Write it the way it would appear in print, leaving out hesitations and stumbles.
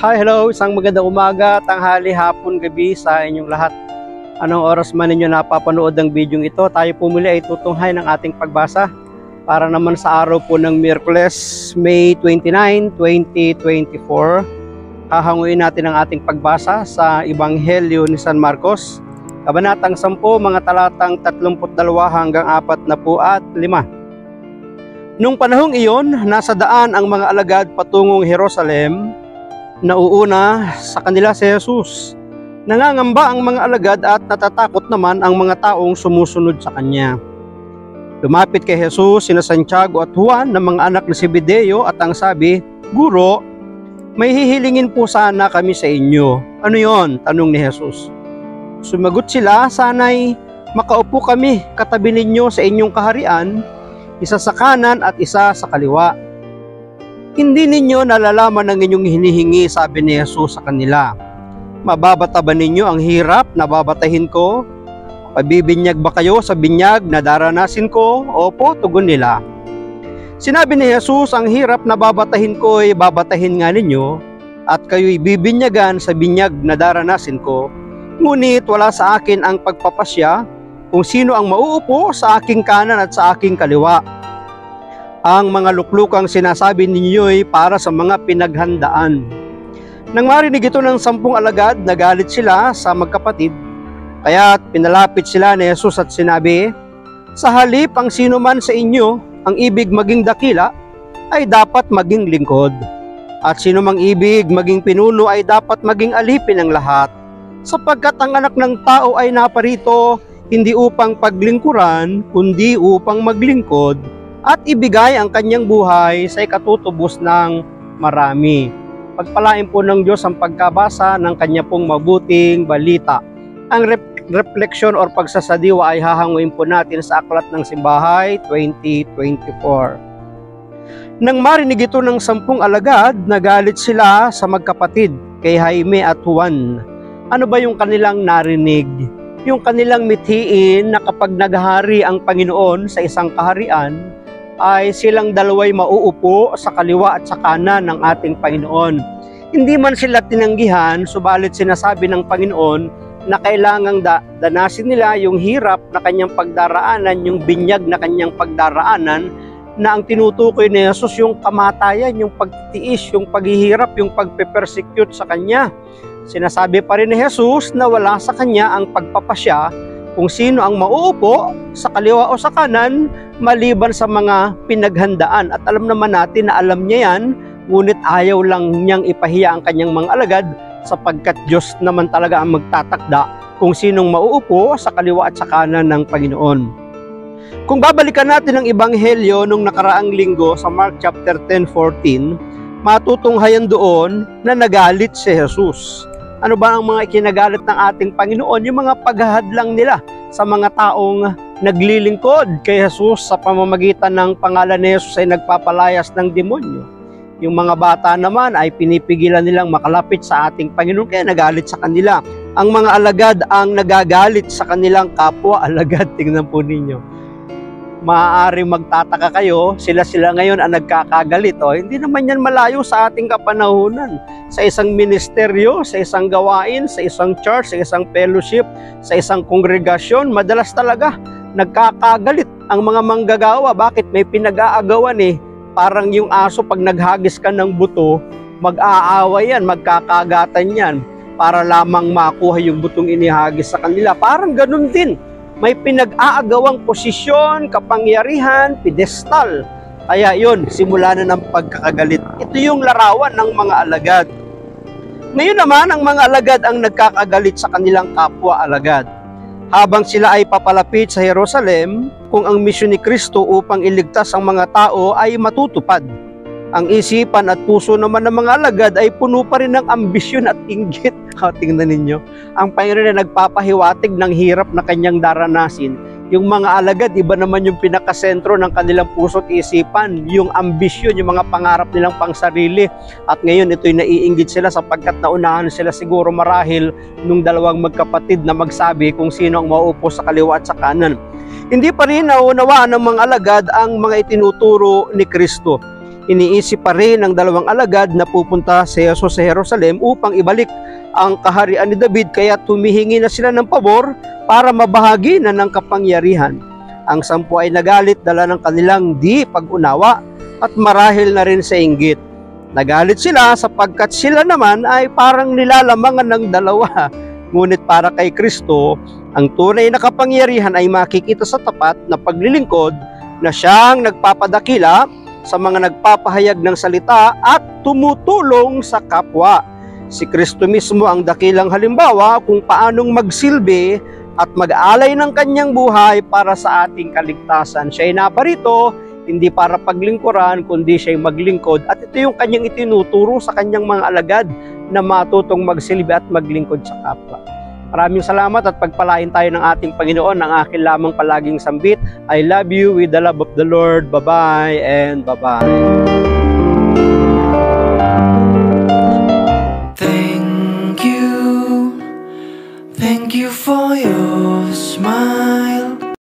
Hi, hello! Isang magandang umaga, tanghali, hapon, gabi sa inyong lahat. Anong oras man ninyo napapanood ang video ito, tayo po muli ay tutunghay ng ating pagbasa para naman sa araw po ng Miyerkules, May 29, 2024. Hahanguin natin ang ating pagbasa sa Ebanghelyo ni San Marcos, Kabanatang 10, mga talatang 32 hanggang 45. Nung panahong iyon, nasa daan ang mga alagad patungong Jerusalem. Nauuna sa kanila si Jesus. Nangangamba ang mga alagad at natatakot naman ang mga taong sumusunod sa kanya. Lumapit kay Jesus sina Santiago at Juan na mga anak ni Zebedeo at ang sabi, "Guro, may hihilingin po sana kami sa inyo." "Ano yon?" tanong ni Jesus. Sumagot sila, "Sana'y makaupo kami katabi ninyo sa inyong kaharian, isa sa kanan at isa sa kaliwa." "Hindi ninyo nalalaman ang inyong hinihingi," sabi ni Jesus sa kanila. "Mababata ba ninyo ang hirap na babatahin ko? Pabibinyag ba kayo sa binyag na daranasin ko?" "Opo," tugon nila. Sinabi ni Jesus, "Ang hirap na babatahin ko ay babatahin nga ninyo, at kayo'y bibinyagan sa binyag na daranasin ko. Ngunit wala sa akin ang pagpapasya kung sino ang mauupo sa aking kanan at sa aking kaliwa. Ang mga luklukang sinasabi ninyo'y para sa mga pinaghandaan." Nang marinig ito ng 10 alagad, nagalit sila sa magkapatid. Kaya't pinalapit sila ni Jesus at sinabi, "Sa halip ang sino man sa inyo ang ibig maging dakila, ay dapat maging lingkod. At sino mang ibig maging pinuno ay dapat maging alipin ng lahat. Sapagkat ang anak ng tao ay naparito, hindi upang paglingkuran, kundi upang maglingkod, at ibigay ang kanyang buhay sa ikatutubos ng marami." Pagpalain po ng Diyos ang pagkabasa ng kanya pong mabuting balita. Ang reflection or pagsasadiwa ay hahanguin po natin sa Aklat ng Simbahay 2024. Nang marinig ito ng 10 alagad, nagalit sila sa magkapatid kay Jaime at Juan. Ano ba yung kanilang narinig? Yung kanilang mithiin na kapag naghahari ang Panginoon sa isang kaharian, ay silang dalaway mauupo sa kaliwa at sa kanan ng ating Panginoon. Hindi man sila tinanggihan, subalit sinasabi ng Panginoon na kailangang danasin nila yung hirap na kanyang pagdaraanan, yung binyag na kanyang pagdaraanan, na ang tinutukoy ni Jesus yung kamatayan, yung pagtitiis, yung paghihirap, yung pagpe-persecute sa kanya. Sinasabi pa rin ni Jesus na wala sa kanya ang pagpapasya kung sino ang mauupo sa kaliwa o sa kanan maliban sa mga pinaghandaan. At alam naman natin na alam niya yan, ngunit ayaw lang niyang ipahiya ang kanyang mga alagad sapagkat Diyos naman talaga ang magtatakda kung sinong mauupo sa kaliwa at sa kanan ng Panginoon. Kung babalikan natin ang Ebanghelyo nung nakaraang linggo sa Mark chapter 10:14, matutunghayan doon na nagalit si Jesus. Ano ba ang mga ikinagalit ng ating Panginoon? Yung mga paghahadlang nila sa mga taong naglilingkod kay Jesus sa pamamagitan ng pangalan ni Jesus ay nagpapalayas ng demonyo. Yung mga bata naman ay pinipigilan nilang makalapit sa ating Panginoon kaya nagalit sa kanila. Ang mga alagad ang nagagalit sa kanilang kapwa alagad. Tingnan po ninyo. Maaaring magtataka kayo, sila ngayon ang nagkakagalit. Hindi naman yan malayo sa ating kapanahunan. Sa isang ministeryo, sa isang gawain, sa isang church, sa isang fellowship, sa isang kongregasyon, madalas talaga nagkakagalit ang mga manggagawa. Bakit? May pinag-aagawan eh. Parang yung aso pag naghagis ka ng buto, mag-aaway yan, magkakagatan yan para lamang makuha yung butong inihagis sa kanila. Parang ganun din. May pinag-aagawang posisyon, kapangyarihan, pedestal. Kaya yun, simula na ng pagkakagalit. Ito yung larawan ng mga alagad. Ngayon naman, ang mga alagad ang nagkakagalit sa kanilang kapwa alagad. Habang sila ay papalapit sa Jerusalem, kung ang misyon ni Kristo upang iligtas ang mga tao ay matutupad. Ang isipan at puso naman ng mga alagad ay puno pa rin ng ambisyon at inggit. Tingnan ninyo, ang Panginoon na nagpapahiwatig ng hirap na kanyang daranasin. Yung mga alagad, iba naman yung pinakasentro ng kanilang puso at isipan, yung ambisyon, yung mga pangarap nilang pangsarili. At ngayon, ito'y naiinggit sila sapagkat naunahan sila siguro marahil nung dalawang magkapatid na magsabi kung sino ang mauupo sa kaliwa at sa kanan. Hindi pa rin naunawaan ng mga alagad ang mga itinuturo ni Kristo. Iniisip pa rin ng dalawang alagad na pupunta si Jesus sa Jerusalem upang ibalik ang kaharian ni David, kaya humihingi na sila ng pabor para mabahagi na ng kapangyarihan. Ang 10 ay nagalit dala ng kanilang di pag-unawa at marahil na rin sa inggit. Nagalit sila sapagkat sila naman ay parang nilalamangan ng dalawa. Ngunit para kay Kristo, ang tunay na kapangyarihan ay makikita sa tapat na paglilingkod na siyang nagpapadakila sa mga nagpapahayag ng salita at tumutulong sa kapwa. Si Kristo mismo ang dakilang halimbawa kung paanong magsilbi at mag-alay ng kanyang buhay para sa ating kaligtasan. Siya ay naparito hindi para paglingkuran, kundi siya ay maglingkod. At ito yung kanyang itinuturo sa kanyang mga alagad na matutong magsilbi at maglingkod sa kapwa. Maraming salamat at pagpalain tayo ng ating Panginoon. Ang akin lamang palaging sambit, I love you with the love of the Lord. Bye-bye and bye-bye. Thank you for your smile.